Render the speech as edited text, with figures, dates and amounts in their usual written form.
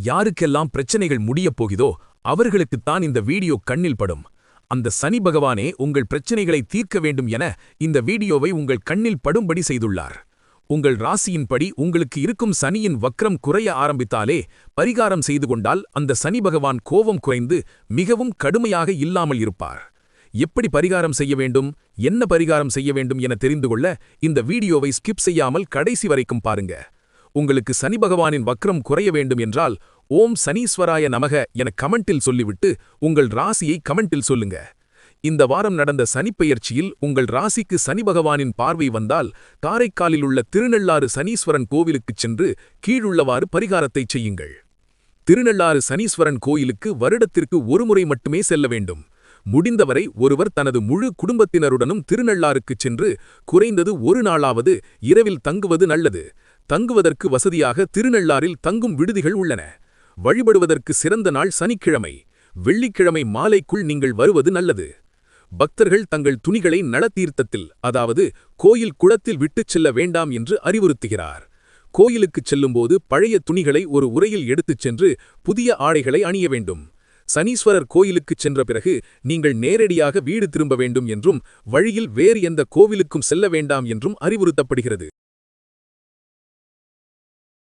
யாருக்கெல்லாம் பிரச்சனைகள் முடியப் போகுதோ அவர்களுக்குத்தான் இந்த வீடியோ கண்ணில் படும். அந்த சனி பகவானே உங்கள் பிரச்சனைகளை தீர்க்க வேண்டும் என இந்த வீடியோவை உங்கள் கண்ணில் படும்படி செய்துள்ளார். உங்கள் ராசியின்படி உங்களுக்கு இருக்கும் சனியின் வக்ரம் குறைய ஆரம்பித்தாலே பரிகாரம் செய்து கொண்டால் அந்த சனி பகவான் கோபம் குறைந்து மிகவும் கடுமையாக இல்லாமல் இருப்பார். எப்படி பரிகாரம் செய்ய வேண்டும், என்ன பரிகாரம் செய்ய வேண்டும் என தெரிந்து கொள்ள இந்த வீடியோவை ஸ்கிப் செய்யாமல் கடைசி வரைக்கும் பாருங்க. உங்களுக்கு சனி பகவானின் வக்ரம் குறைய வேண்டும் என்றால் ஓம் சனீஸ்வராய நமக என கமெண்டில் சொல்லிவிட்டு உங்கள் ராசியை கமெண்டில் சொல்லுங்க. இந்த வாரம் நடந்த சனிப்பெயர்ச்சியில் உங்கள் ராசிக்கு சனி பகவானின் பார்வை வந்தால் காரைக்காலில் உள்ள திருநள்ளாறு சனீஸ்வரன் கோவிலுக்குச் சென்று கீழுள்ளவாறு பரிகாரத்தை செய்யுங்கள். திருநள்ளாறு சனீஸ்வரன் கோயிலுக்கு வருடத்திற்கு ஒருமுறை மட்டுமே செல்ல வேண்டும். முடிந்தவரை ஒருவர் தனது முழு குடும்பத்தினருடனும் திருநள்ளாறுக்குச் சென்று குறைந்தது ஒரு நாளாவது இரவில் தங்குவது நல்லது. தங்குவதற்கு வசதியாக திருநள்ளாறில் தங்கும் விடுதிகள் உள்ளன. வழிபடுவதற்கு சிறந்த நாள் சனிக்கிழமை. வெள்ளிக்கிழமை மாலைக்குள் நீங்கள் வருவது நல்லது. பக்தர்கள் தங்கள் துணிகளை நலத்தீர்த்தத்தில், அதாவது கோயில் குளத்தில் விட்டுச் செல்ல வேண்டாம் என்று அறிவுறுத்துகிறார். கோயிலுக்குச் செல்லும்போது பழைய துணிகளை ஒரு உரையில் எடுத்துச் சென்று புதிய ஆடைகளை அணிய வேண்டும். சனீஸ்வரர் கோயிலுக்குச் சென்ற பிறகு நீங்கள் நேரடியாக வீடு திரும்ப வேண்டும் என்றும் வழியில் வேறு எந்த கோவிலுக்கும் செல்ல வேண்டாம் என்றும் அறிவுறுத்தப்படுகிறது.